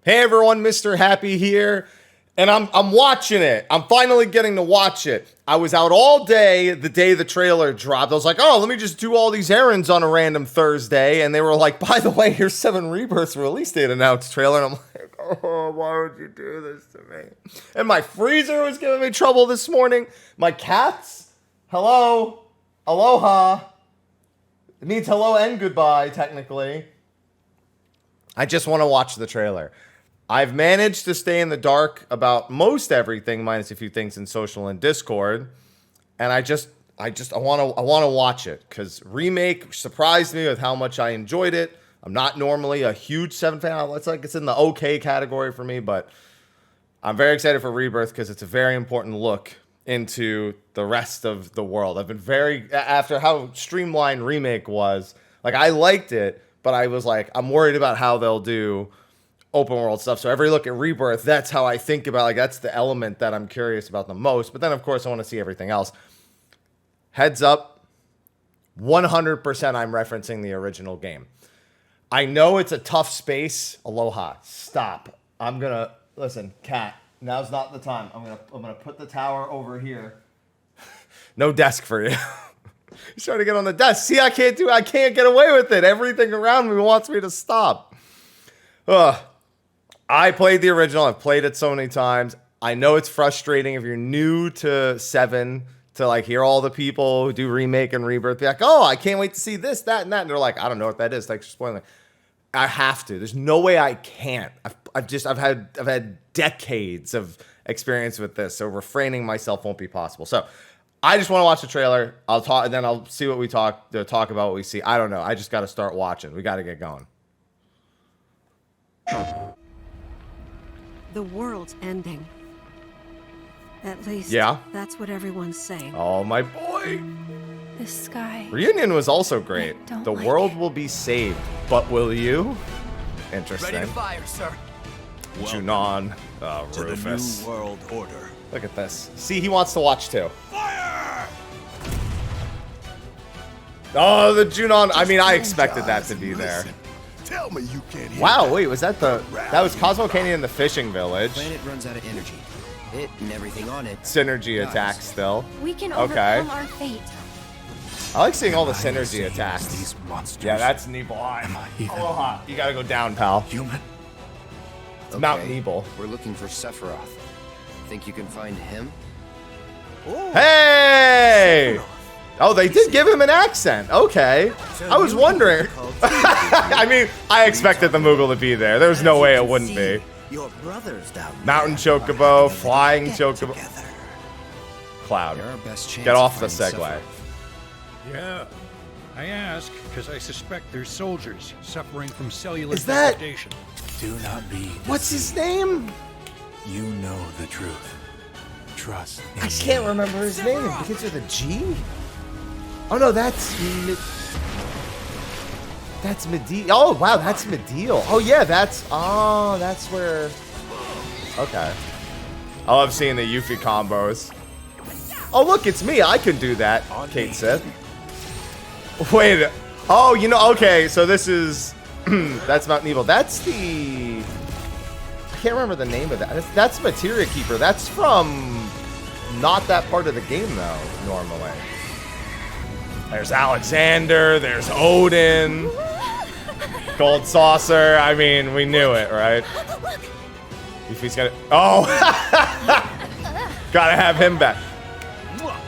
Hey everyone, Mr. Happy here, and I'm watching it. I'm finally getting to watch it. I was out all day the day the trailer dropped. I was like, oh, let me just do all these errands on a random Thursday, and they were like, by the way, here's VII Rebirth's release date announced trailer, and I'm like, oh, why would you do this to me? And my freezer was giving me trouble this morning. My cats, hello, aloha. It means hello and goodbye, technically. I just want to watch the trailer. I've managed to stay in the dark about most everything, minus a few things in social and Discord, and I want to watch it because Remake surprised me with how much I enjoyed it. I'm not normally a huge 7 fan. It's in the okay category for me, but I'm very excited for Rebirth because it's a very important look into the rest of the world. I've been after how streamlined Remake was, like I liked it, but I was like, I'm worried about how they'll do open world stuff. So every look at Rebirth, that's how I think about, like, that's the element that I'm curious about the most. But then of course I want to see everything else. Heads up, 100% I'm referencing the original game. I know it's a tough space. Aloha, stop. Listen, cat, now's not the time. I'm gonna put the tower over here. No desk for you. He's trying to get on the desk. See, I can't get away with it. Everything around me wants me to stop. Ugh. I played the original. I've played it so many times. I know it's frustrating if you're new to 7 to like hear all the people who do Remake and Rebirth be like, oh, I can't wait to see this, that, and that. And they're like, I don't know what that is. Thanks for spoiling. I have to. There's no way I can't. I've had decades of experience with this, so refraining myself won't be possible. So I just want to watch the trailer. I'll talk, and then I'll see what we talk about what we see. I don't know. I just got to start watching. We got to get going. The world's ending. At least, yeah, that's what everyone's saying. Oh, my boy. The sky. Reunion was also great. The world will be saved, but will you? Interesting. Ready to fire, sir. Junon, to Rufus. the new world order. Look at this. See, he wants to watch too. Fire! Oh, the Junon. I mean, I expected that to be there. Tell me you can't hear Wow, that. wait, that was Cosmo Canyon in the fishing village. The planet runs out of energy. It and everything on it. Synergy attack still. We can overcome our fate. I like seeing all the synergy attacks. These monsters. Yeah, that's Nebel. Aloha. You gotta go down, pal. Human. It's Mount Nebel. We're looking for Sephiroth. Think you can find him? Oh, Hey! Oh, they did give him an accent. Okay. I was wondering. I mean, I expected the Moogle to be there. There's no way it wouldn't be. Your brothers down there. Mountain Chocobo, Flying Chocobo. Cloud. You're our best chance Get off the of finding segue. Yeah, I ask because I suspect there's soldiers suffering from cellular Is that- degradation. Do not be. What's his name? You know the truth. Trust. In I can't me. remember his name. It begins with a G? Oh no, that's Mediel. Oh wow, that's Mediel. Oh yeah, that's where. Okay. I love seeing the Yuffie combos. Oh look, it's me. I can do that. Kate said. Wait. Oh, you know. Okay, so this is that's Mount Nebel. That's the. I can't remember the name of that. That's Materia Keeper. That's from not that part of the game though. Normally. There's Alexander, there's Odin, Gold Saucer. I mean, we knew it, right? If he's got it. Oh! Gotta have him back.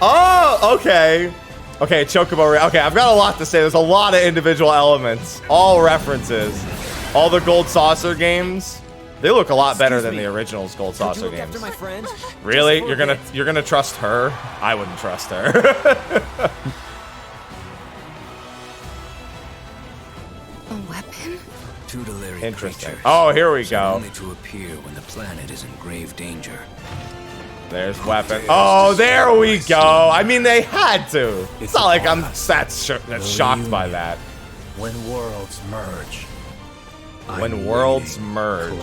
Oh, okay. Okay, Chocobo. Okay, I've got a lot to say. There's a lot of individual elements. All references. All the Gold Saucer games. They look a lot better than the original's Gold Saucer games. Really? You're gonna trust her? I wouldn't trust her. A weapon? Tutelary Interesting. creatures. Oh, here we Seem go. only to appear when the planet is in grave danger. There's weapon. Oh, there we go. I mean, they had to. It's not like I'm that's shocked by that. When worlds merge. When worlds merge.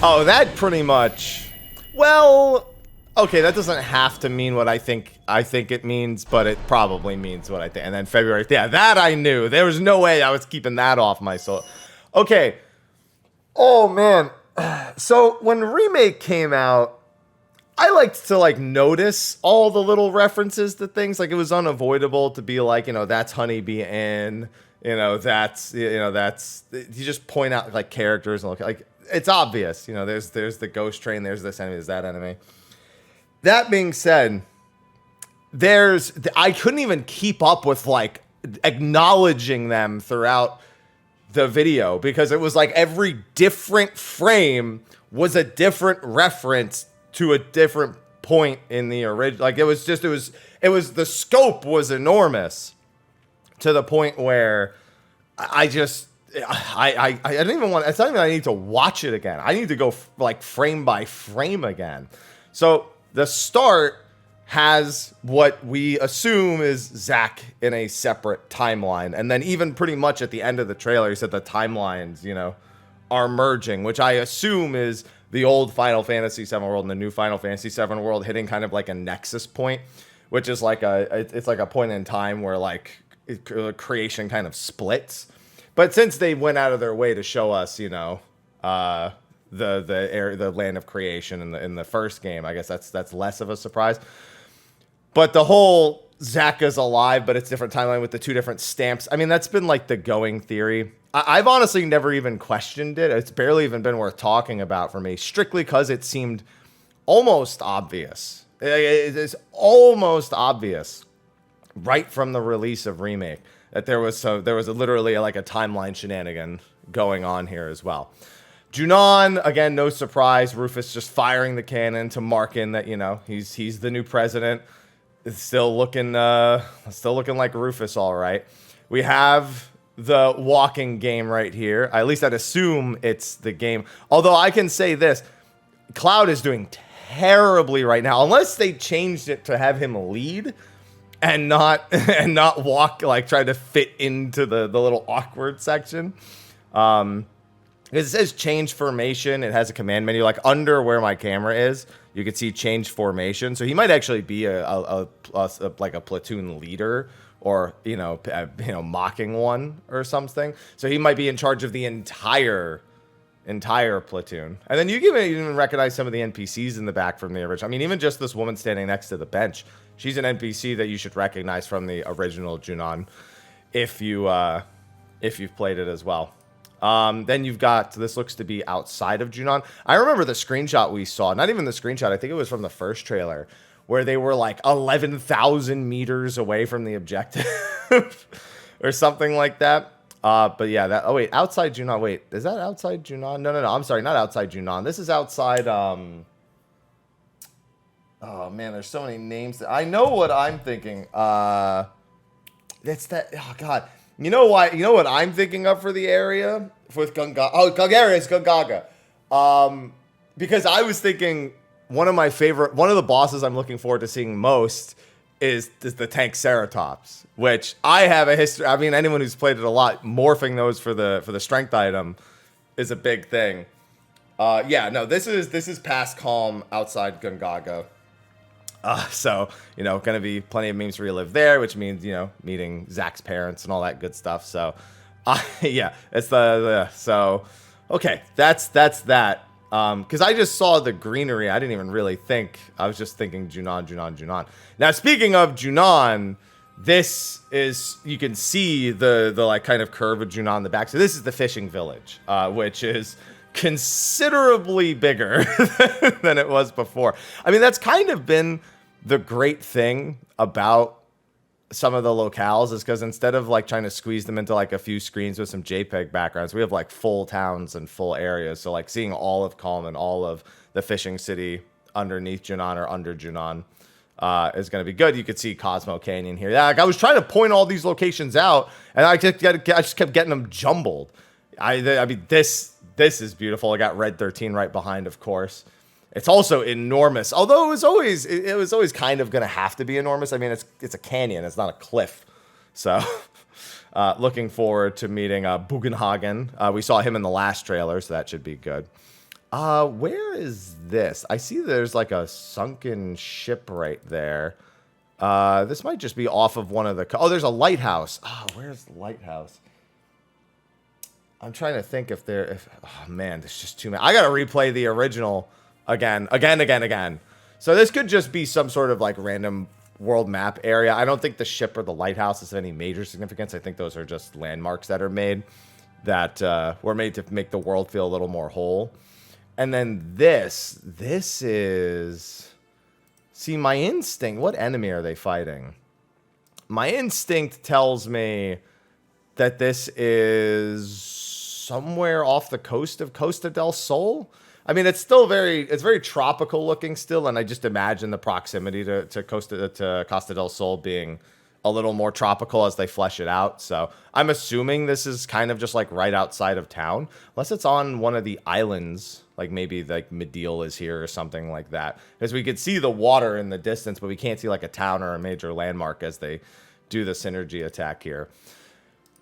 Oh, that pretty much. Well, okay, that doesn't have to mean what I think it means, but it probably means what I think. And then February, yeah, that I knew. There was no way I was keeping that off my soul. Okay. Oh man. So when Remake came out, I liked to like notice all the little references to things. Like it was unavoidable to be like, that's Honeybee Inn. That's you just point out like characters and like it's obvious. There's the ghost train. There's this enemy. There's that enemy. That being said, I couldn't even keep up with like acknowledging them throughout the video because it was like every different frame was a different reference to a different point in the original. Like it was the scope was enormous to the point where I don't even want. It's not even I need to watch it again. I need to go like frame by frame again. So the start has what we assume is Zack in a separate timeline, and then even pretty much at the end of the trailer, he said the timelines, are merging, which I assume is the old Final Fantasy VII world and the new Final Fantasy VII world hitting kind of like a nexus point, which is like it's like a point in time where like creation kind of splits. But since they went out of their way to show us, the land of creation in the first game, I guess that's less of a surprise. But the whole Zack is alive, but it's different timeline with the two different stamps. I mean, that's been like the going theory. I've honestly never even questioned it. It's barely even been worth talking about for me, strictly because it seemed almost obvious. It is almost obvious right from the release of Remake that there was literally like a timeline shenanigan going on here as well. Junon, again, no surprise. Rufus just firing the cannon to mark in that he's the new president. It's still looking like Rufus, all right. We have the walking game right here. At least I'd assume it's the game. Although I can say this, Cloud is doing terribly right now, unless they changed it to have him lead and not walk, like try to fit into the little awkward section. It says change formation. It has a command menu, like under where my camera is. You can see change formation. So he might actually be a platoon leader, or mocking one or something. So he might be in charge of the entire platoon. And then you even recognize some of the NPCs in the back from the original. I mean, even just this woman standing next to the bench, she's an NPC that you should recognize from the original Junon, if you've played it as well. Then you've got, this looks to be outside of Junon. I remember the screenshot we saw, not even the screenshot, I think it was from the first trailer, where they were like 11,000 meters away from the objective or something like that. But yeah, outside Junon. Wait, is that outside Junon? No, I'm sorry, not outside Junon. This is outside, oh man, there's so many names. I know what I'm thinking. That's that, oh god. You know why? You know what I'm thinking of for the area with Gungaga? Oh, Gungaga is Gungaga. Because I was thinking one of the bosses I'm looking forward to seeing most is the tank Ceratops, which I have a history. I mean, anyone who's played it a lot, morphing those for the strength item is a big thing. This is past Calm outside Gungaga. So, going to be plenty of memes to relive there, which means, meeting Zack's parents and all that good stuff. So, yeah, it's so, okay, that's that. Because I just saw the greenery. I didn't even really think. I was just thinking Junon. Now, speaking of Junon, this is, you can see the like kind of curve of Junon in the back. So this is the fishing village, which is considerably bigger than it was before. I mean, that's kind of been the great thing about some of the locales, is because instead of like trying to squeeze them into like a few screens with some JPEG backgrounds, we have like full towns and full areas. So like seeing all of Calm and all of the fishing city underneath Junon or under Junon is going to be good. You could see Cosmo Canyon here. Yeah, like I was trying to point all these locations out, and I just kept getting them jumbled. I mean, this is beautiful. I got Red 13 right behind, of course. It's also enormous, although it was always kind of going to have to be enormous. I mean, it's a canyon. It's not a cliff. So looking forward to meeting Bugenhagen. We saw him in the last trailer, so that should be good. Where is this? I see there's like a sunken ship right there. This might just be off of one of the... Oh, there's a lighthouse. Oh, where's the lighthouse? I'm trying to think if there, oh man, there's just too many. I gotta replay the original again. So this could just be some sort of like random world map area. I don't think the ship or the lighthouse is of any major significance. I think those are just landmarks that are made that were made to make the world feel a little more whole. And then this is, see, my instinct, what enemy are they fighting? My instinct tells me that this is somewhere off the coast of Costa del Sol. I mean, it's very tropical looking still, and I just imagine the proximity to Costa del Sol being a little more tropical as they flesh it out. So I'm assuming this is kind of just like right outside of town, unless it's on one of the islands, like maybe like Medeal is here or something like that, because we could see the water in the distance, but we can't see like a town or a major landmark as they do the synergy attack here.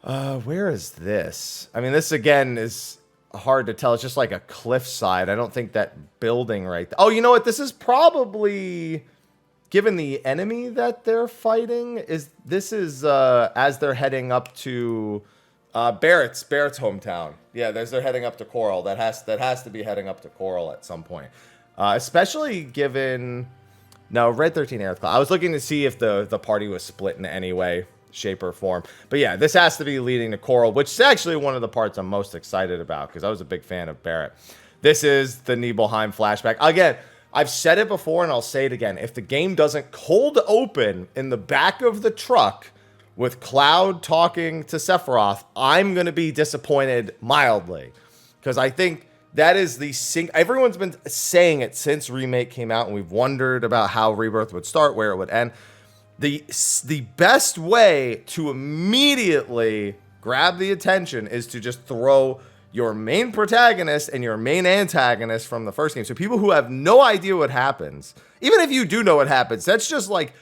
Where is this? I mean, this again is hard to tell. It's just like a cliffside. I don't think that building right there. Oh, you know what? This is probably, given the enemy that they're fighting, as they're heading up to Barrett's hometown. Yeah, they're heading up to Coral. That has to be heading up to Coral at some point. Especially given, no, Red 13 Aerith Cloud. I was looking to see if the party was split in any way, shape, or form. But yeah, this has to be leading to Coral, which is actually one of the parts I'm most excited about because I was a big fan of Barrett. This is the Nibelheim flashback. Again, I've said it before and I'll say it again. If the game doesn't cold open in the back of the truck with Cloud talking to Sephiroth, I'm going to be disappointed mildly. Because I think that is the sync. Everyone's been saying it since Remake came out, and we've wondered about how Rebirth would start, where it would end. The best way to immediately grab the attention is to just throw your main protagonist and your main antagonist from the first game. So people who have no idea what happens, even if you do know what happens, that's just like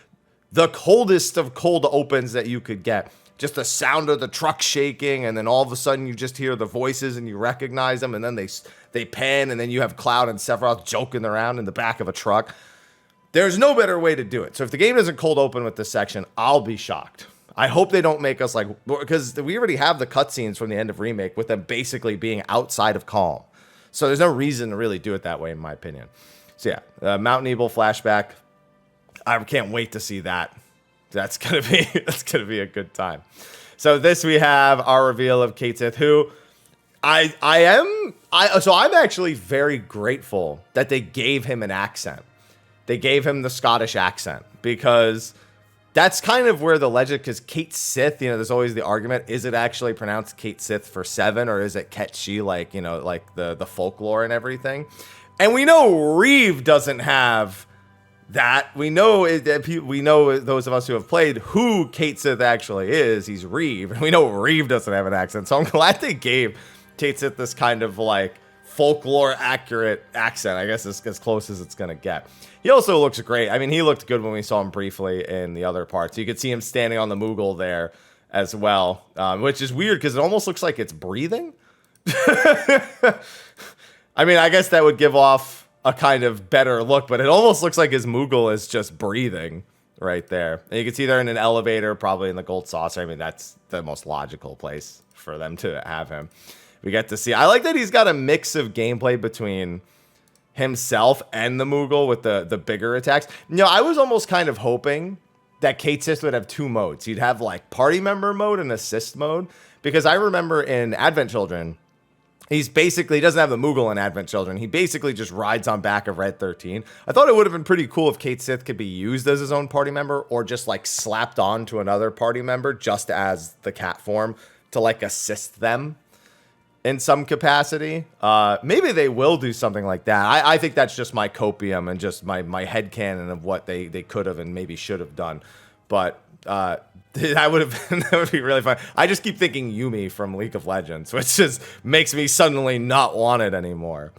the coldest of cold opens that you could get. Just the sound of the truck shaking, and then all of a sudden you just hear the voices and you recognize them, and then they pan, and then you have Cloud and Sephiroth joking around in the back of a truck. There's no better way to do it. So if the game doesn't cold open with this section, I'll be shocked. I hope they don't make us like, because we already have the cutscenes from the end of Remake with them basically being outside of Calm. So there's no reason to really do it that way, in my opinion. So yeah, Mount Nebel flashback. I can't wait to see that. That's gonna be a good time. So this we have our reveal of Cait Sith, who I'm actually very grateful that they gave him an accent. They gave him the Scottish accent because that's kind of where the legend, because Cait Sith, there's always the argument, is it actually pronounced Cait Sith for 7, or is it Ketchi, like, like the folklore and everything? And we know Reeve doesn't have that. We know those of us who have played who Cait Sith actually is. He's Reeve. And we know Reeve doesn't have an accent. So I'm glad they gave Cait Sith this kind of like folklore accurate accent. I guess it's as close as it's going to get. He also looks great. I mean, he looked good when we saw him briefly in the other parts. You could see him standing on the Moogle there as well, which is weird because it almost looks like it's breathing. I mean, I guess that would give off a kind of better look, but it almost looks like his Moogle is just breathing right there. And you can see they're in an elevator, probably in the Gold Saucer. I mean, that's the most logical place for them to have him. We get to see, I like that he's got a mix of gameplay between himself and the Moogle with the bigger attacks. I was almost kind of hoping that Cait Sith would have 2 modes. He'd have like party member mode and assist mode, because I remember in Advent Children, he doesn't have the Moogle in Advent Children. He basically just rides on back of Red 13. I thought it would have been pretty cool if Cait Sith could be used as his own party member, or just like slapped on to another party member just as the cat form to like assist them in some capacity. Maybe they will do something like that. I think that's just my copium and just my headcanon of what they could have and maybe should have done. But that would be really fun. I just keep thinking Yumi from League of Legends, which just makes me suddenly not want it anymore.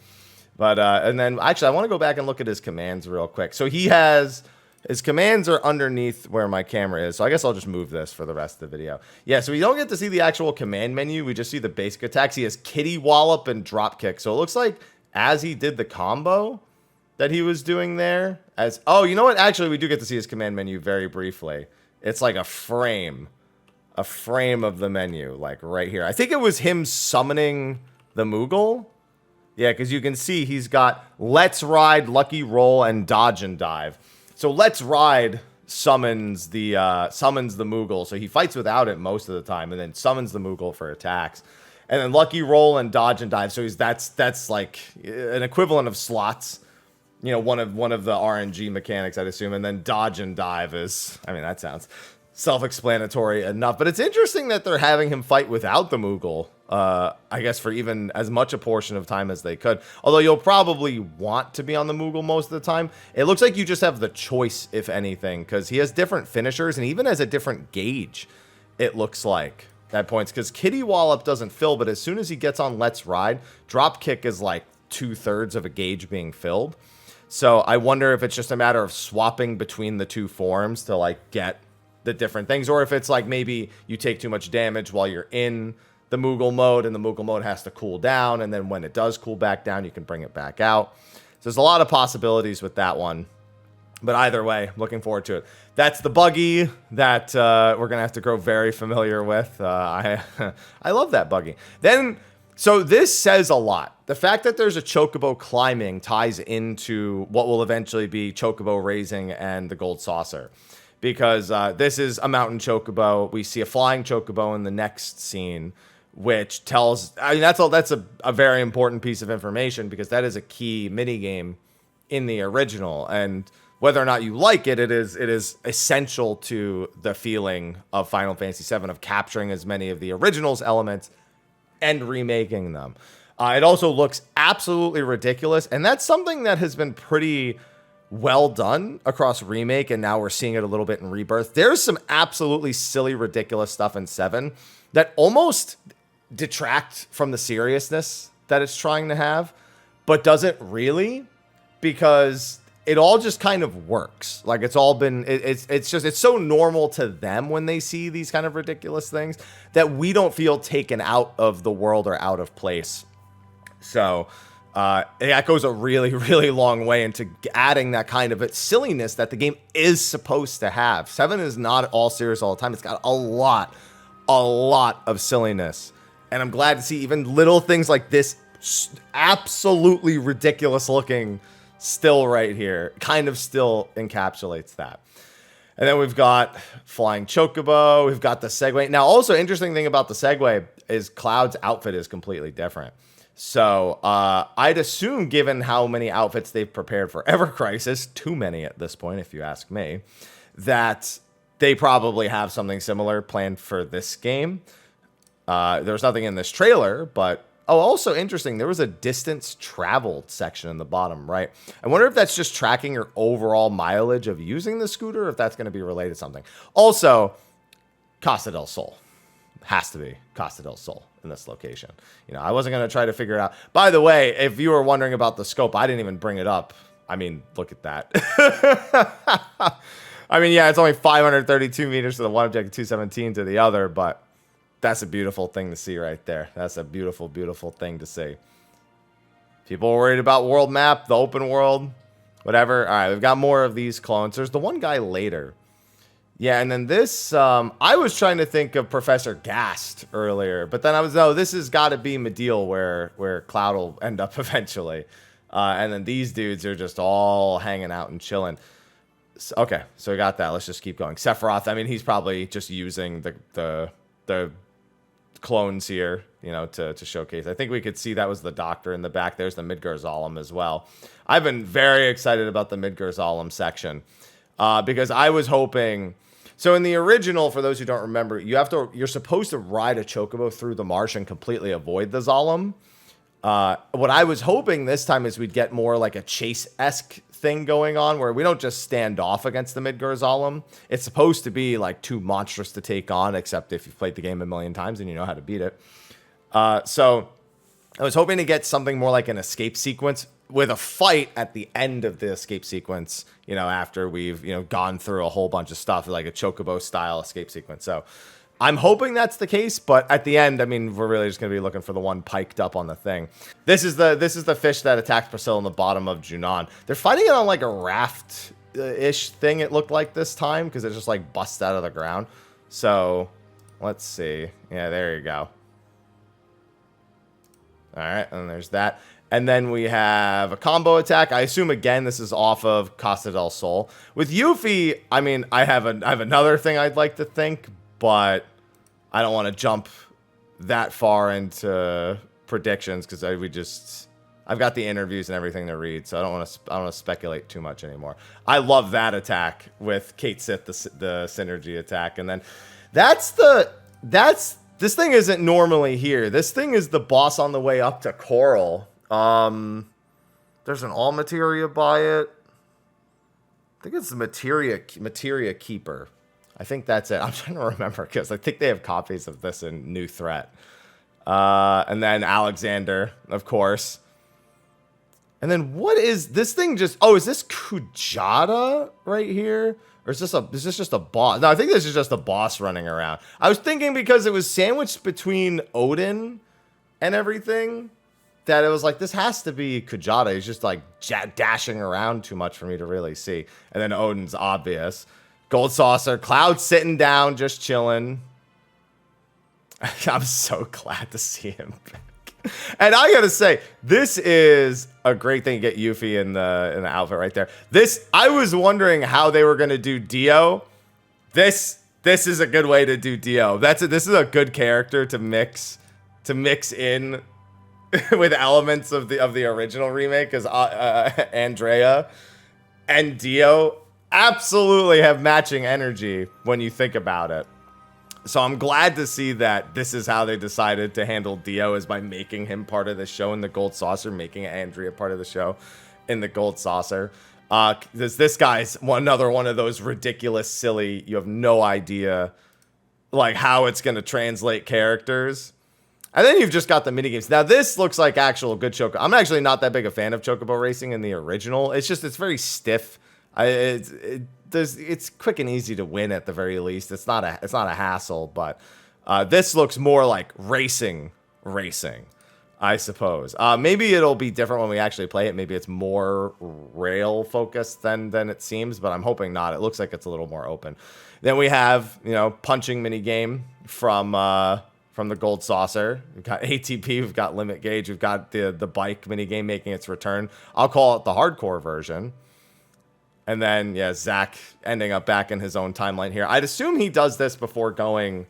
But and then actually I want to go back and look at his commands real quick. So his commands are underneath where my camera is. So I guess I'll just move this for the rest of the video. Yeah, so we don't get to see the actual command menu. We just see the basic attacks. He has Kitty Wallop and Drop Kick. So it looks like as he did the combo that he was doing there. Oh, you know what? Actually, we do get to see his command menu very briefly. It's like a frame a frame of the menu, like right here. I think it was him summoning the Moogle. Yeah, because you can see he's got Let's Ride, Lucky Roll, and Dodge and Dive. So Let's Ride summons the Moogle, so he fights without it most of the time, and then summons the Moogle for attacks. And then Lucky Roll and Dodge and Dive. So that's like an equivalent of slots. You know, one of the RNG mechanics, I'd assume. And then Dodge and Dive is, I mean, that sounds self-explanatory enough. But it's interesting that they're having him fight without the Moogle. I guess for even as much a portion of time as they could. Although you'll probably want to be on the Moogle most of the time. It looks like you just have the choice, if anything, because he has different finishers and even has a different gauge, it looks like, at points. Because Kitty Wallop doesn't fill, but as soon as he gets on Let's Ride, Drop Kick is like 2/3 of a gauge being filled. So I wonder if it's just a matter of swapping between the two forms to like get the different things, or if it's like maybe you take too much damage while you're in the Moogle mode and the Moogle mode has to cool down, and then when it does cool back down, you can bring it back out. So there's a lot of possibilities with that one. But either way, looking forward to it. That's the buggy that we're going to have to grow very familiar with. I love that buggy. So this says a lot. The fact that there's a chocobo climbing ties into what will eventually be chocobo raising and the gold saucer. Because this is a mountain chocobo. We see a flying chocobo in the next scene, which tells... I mean, that's a very important piece of information, because that is a key minigame in the original. And whether or not you like it, it is essential to the feeling of Final Fantasy VII, of capturing as many of the original's elements and remaking them. It also looks absolutely ridiculous, and that's something that has been pretty well done across Remake, and now we're seeing it a little bit in Rebirth. There's some absolutely silly, ridiculous stuff in 7 that almost detract from the seriousness that it's trying to have, but doesn't really, because it all just kind of works. Like, it's all been, it's so normal to them when they see these kind of ridiculous things that we don't feel taken out of the world or out of place. So that goes a really, really long way into adding that kind of silliness that the game is supposed to have. 7 is not all serious all the time. It's got a lot of silliness. And I'm glad to see even little things like this absolutely ridiculous looking still right here. Kind of still encapsulates that. And then we've got Flying Chocobo. We've got the Segway. Now, also interesting thing about the Segway is Cloud's outfit is completely different. So I'd assume, given how many outfits they've prepared for Ever Crisis, too many at this point, if you ask me, that they probably have something similar planned for this game. There's nothing in this trailer, but also interesting, there was a distance traveled section in the bottom right. I wonder if that's just tracking your overall mileage of using the scooter, or if that's going to be related to something. Also, Costa del Sol. Has to be Costa del Sol in this location. You know, I wasn't going to try to figure it out. By the way, if you were wondering about the scope, I didn't even bring it up. I mean, look at that. I mean, yeah, it's only 532 meters to the one object, 217 to the other, but that's a beautiful thing to see right there. That's a beautiful, beautiful thing to see. People are worried about world map, the open world, whatever. All right, we've got more of these clones. There's the one guy later. Yeah, and then this, I was trying to think of Professor Gast earlier, but then this has got to be Medeal where Cloud will end up eventually. And then these dudes are just all hanging out and chilling. So, okay, so we got that. Let's just keep going. Sephiroth, I mean, he's probably just using the clones here, you know, to showcase. I think we could see that was the Doctor in the back. There's the Midgar Zolom as well. I've been very excited about the Midgar Zolom section because I was hoping... So in the original, for those who don't remember, you're supposed to ride a chocobo through the marsh and completely avoid the Zolom. What I was hoping this time is we'd get more like a chase-esque thing going on, where we don't just stand off against the Midgar Zolom. It's supposed to be like too monstrous to take on, except if you've played the game a million times and you know how to beat it. So I was hoping to get something more like an escape sequence with a fight at the end of the escape sequence, you know, after we've, you know, gone through a whole bunch of stuff, like a chocobo style escape sequence. So I'm hoping that's the case, but at the end, I mean, we're really just going to be looking for the one piked up on the thing. This is the fish that attacked Priscilla in the bottom of Junon. They're fighting it on like a raft-ish thing, it looked like this time, because it just like busts out of the ground. So Let's see. Yeah, there you go. All right, and there's that. And then we have a combo attack. I assume, again, this is off of Casa del Sol. With Yuffie, I mean, I have another thing I'd like to think, but I don't want to jump that far into predictions because I've got the interviews and everything to read, so I don't want to speculate too much anymore. I love that attack with Kate Sith, the synergy attack, and then this thing isn't normally here. This thing is the boss on the way up to Coral. There's an all materia by it. I think it's the materia keeper. I think that's it. I'm trying to remember because I think they have copies of this in New Threat. And then Alexander, of course. And then what is this thing? Is this Kujata right here? Or is this just a boss? No, I think this is just a boss running around. I was thinking because it was sandwiched between Odin and everything that it was like, this has to be Kujata. He's just like dashing around too much for me to really see. And then Odin's obvious. Gold Saucer. Cloud sitting down, just chilling. I'm so glad to see him back. And I gotta say, this is a great thing to get Yuffie in the outfit right there. I was wondering how they were gonna do Dio. This is a good way to do Dio. This is a good character to mix in with elements of the original remake, because Andrea and Dio absolutely have matching energy when you think about it. So I'm glad to see that this is how they decided to handle Dio, is by making him part of the show in the Gold Saucer, making Andrea part of the show in the Gold Saucer. This guy's another one of those ridiculous, silly, you have no idea like how it's going to translate characters. And then you've just got the minigames. Now, this looks like actual good Chocobo. I'm actually not that big a fan of Chocobo racing in the original. It's very stiff. It's quick and easy to win at the very least. It's not a hassle, but this looks more like racing, I suppose. Maybe it'll be different when we actually play it. Maybe it's more rail focused than it seems, but I'm hoping not. It looks like it's a little more open. Then we have, punching mini game from the Gold Saucer. We've got ATP, we've got Limit Gauge, we've got the bike mini game making its return. I'll call it the hardcore version. And then, yeah, Zack ending up back in his own timeline here. I'd assume he does this before going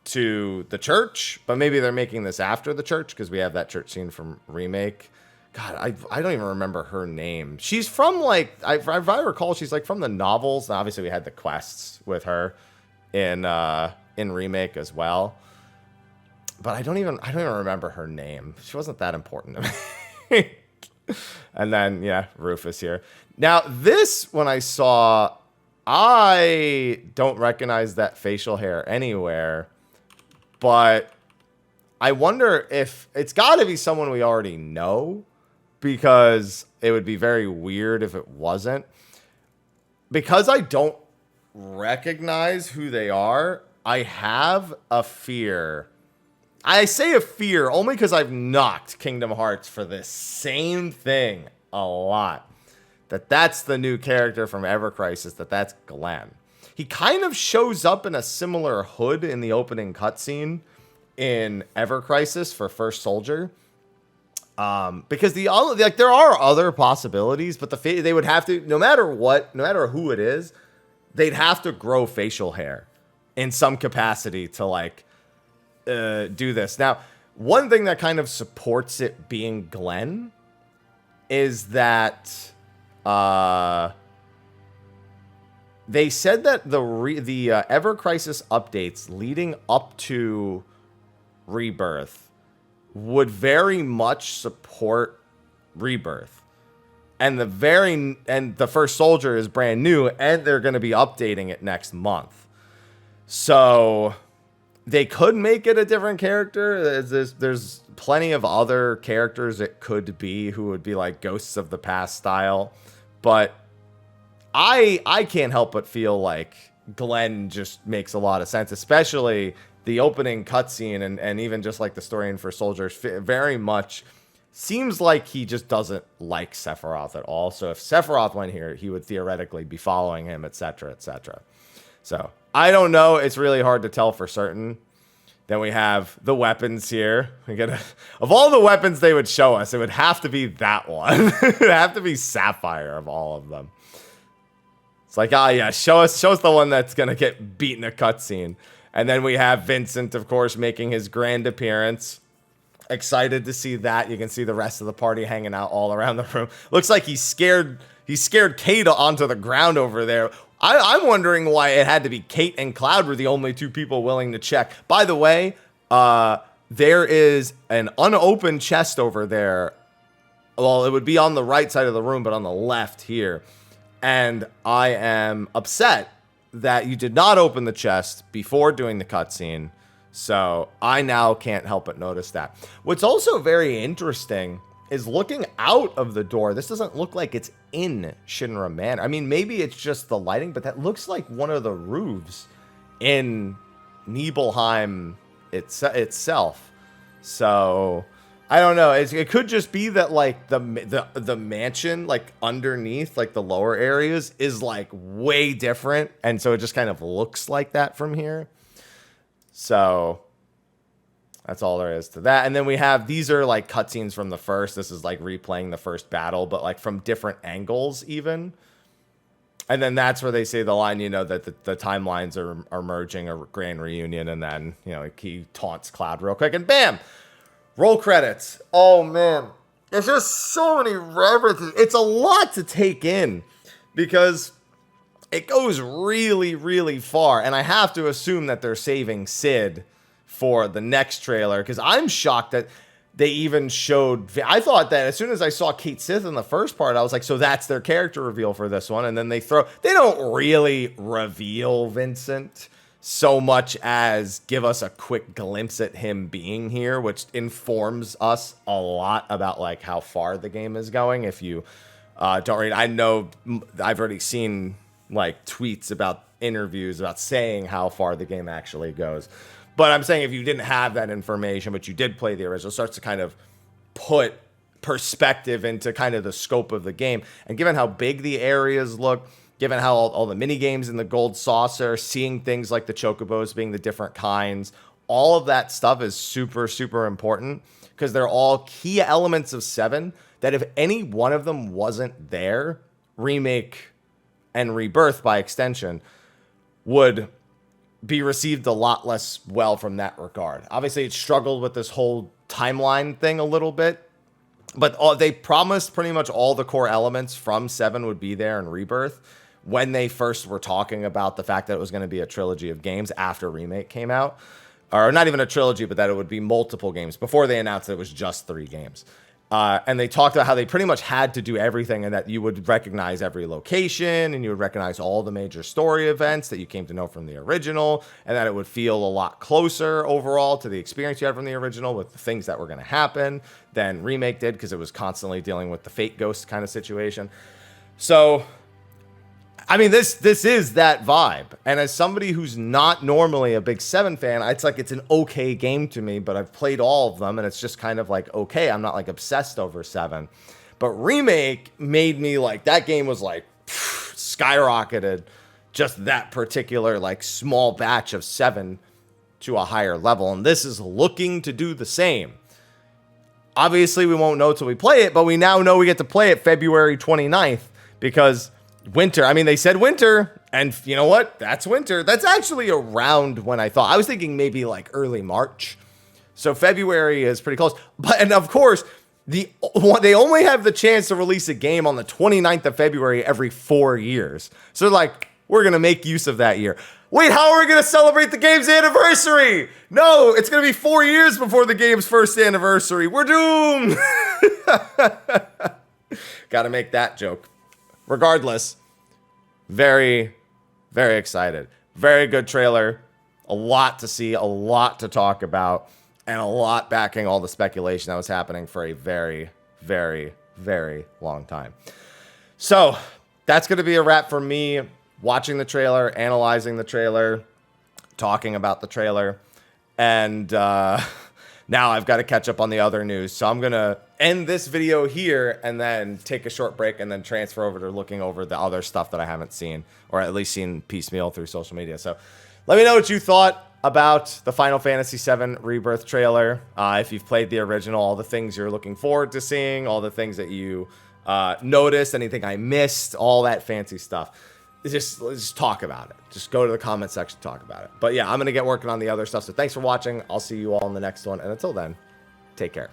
to the church, but maybe they're making this after the church because we have that church scene from Remake. God, I don't even remember her name. She's from, if I recall, she's from the novels. And obviously, we had the quests with her in Remake as well. But I don't even remember her name. She wasn't that important to me. And then, yeah, Rufus here. Now, this, when I saw, I don't recognize that facial hair anywhere, but I wonder if it's got to be someone we already know, because it would be very weird if it wasn't. Because I don't recognize who they are, I have a fear. I say a fear only because I've knocked Kingdom Hearts for this same thing a lot. That's the new character from Ever Crisis, that's Glenn. He kind of shows up in a similar hood in the opening cutscene in Ever Crisis for First Soldier. Because there are other possibilities, but they would have to, no matter who it is, they'd have to grow facial hair in some capacity to do this. Now, one thing that kind of supports it being Glenn is that they said that the Ever Crisis updates leading up to Rebirth would very much support Rebirth, and the First Soldier is brand new, and they're going to be updating it next month. So they could make it a different character. There's plenty of other characters it could be who would be like Ghosts of the Past style. But I can't help but feel like Glenn just makes a lot of sense, especially the opening cutscene and even just like the story in First Soldier very much seems like he just doesn't like Sephiroth at all. So if Sephiroth went here, he would theoretically be following him, etc., etc. So I don't know. It's really hard to tell for certain. Then we have the weapons here. Of all the weapons they would show us, it would have to be that one. It would have to be Sapphire of all of them. It's like, yeah, show us the one that's gonna get beat in a cutscene. And then we have Vincent, of course, making his grand appearance. Excited to see that. You can see the rest of the party hanging out all around the room. Looks like he scared Kate onto the ground over there. I'm wondering why it had to be Kate and Cloud were the only two people willing to check. By the way, there is an unopened chest over there. Well, it would be on the right side of the room, but on the left here. And I am upset that you did not open the chest before doing the cutscene. So I now can't help but notice that. What's also very interesting is looking out of the door. This doesn't look like it's in Shinra Manor. I mean, maybe it's just the lighting, but that looks like one of the roofs in Nibelheim itself. So I don't know. It could just be that like the mansion, like underneath, like the lower areas, is like way different, and so it just kind of looks like that from here. So that's all there is to that. And then we have, these are like cutscenes from the first. This is like replaying the first battle, but like from different angles even. And then that's where they say the line, you know, that the timelines are merging, a grand reunion. And then, you know, he taunts Cloud real quick and bam, roll credits. Oh man, there's just so many references. It's a lot to take in because it goes really, really far. And I have to assume that they're saving Sid for the next trailer, because I'm shocked that they even showed. I thought that as soon as I saw Kate Sith in the first part, I was like, so that's their character reveal for this one. And then they don't really reveal Vincent so much as give us a quick glimpse at him being here, which informs us a lot about like how far the game is going. If you don't read, I know I've already seen like tweets about interviews about saying how far the game actually goes. But I'm saying if you didn't have that information, but you did play the original, it starts to kind of put perspective into kind of the scope of the game. And given how big the areas look, given how all the mini games in the gold saucer, seeing things like the chocobos being the different kinds, all of that stuff is super, super important because they're all key elements of 7 that if any one of them wasn't there, Remake and Rebirth by extension would be received a lot less well from that regard. Obviously, it struggled with this whole timeline thing a little bit, but they promised pretty much all the core elements from 7 would be there in Rebirth when they first were talking about the fact that it was going to be a trilogy of games after Remake came out. Or not even a trilogy, but that it would be multiple games before they announced that it was just 3 games. And they talked about how they pretty much had to do everything and that you would recognize every location and you would recognize all the major story events that you came to know from the original, and that it would feel a lot closer overall to the experience you had from the original with the things that were going to happen than Remake did, because it was constantly dealing with the Fate Ghost kind of situation. So, I mean, this is that vibe. And as somebody who's not normally a big 7 fan, it's like it's an okay game to me, but I've played all of them and it's just kind of like, okay, I'm not like obsessed over 7. But Remake made me like, that game was like skyrocketed just that particular like small batch of 7 to a higher level. And this is looking to do the same. Obviously, we won't know till we play it, but we now know we get to play it February 29th because winter. I mean, they said winter, and you know what? That's winter. That's actually around when I thought. I was thinking maybe like early March. So February is pretty close. But, and of course, they only have the chance to release a game on the 29th of February every 4 years. So like, we're going to make use of that year. Wait, how are we going to celebrate the game's anniversary? No, it's going to be 4 years before the game's first anniversary. We're doomed. Got to make that joke. Regardless, very, very excited. Very good trailer. A lot to see, a lot to talk about, and a lot backing all the speculation that was happening for a very, very, very long time. So that's going to be a wrap for me. Watching the trailer, analyzing the trailer, talking about the trailer, and now I've got to catch up on the other news. So I'm going to end this video here and then take a short break and then transfer over to looking over the other stuff that I haven't seen, or at least seen piecemeal through social media. So let me know what you thought about the Final Fantasy VII Rebirth trailer. If you've played the original, all the things you're looking forward to seeing, all the things that you noticed, anything I missed, all that fancy stuff. Let's just talk about it. Just go to the comment section, talk about it. But yeah, I'm going to get working on the other stuff. So thanks for watching. I'll see you all in the next one. And until then, take care.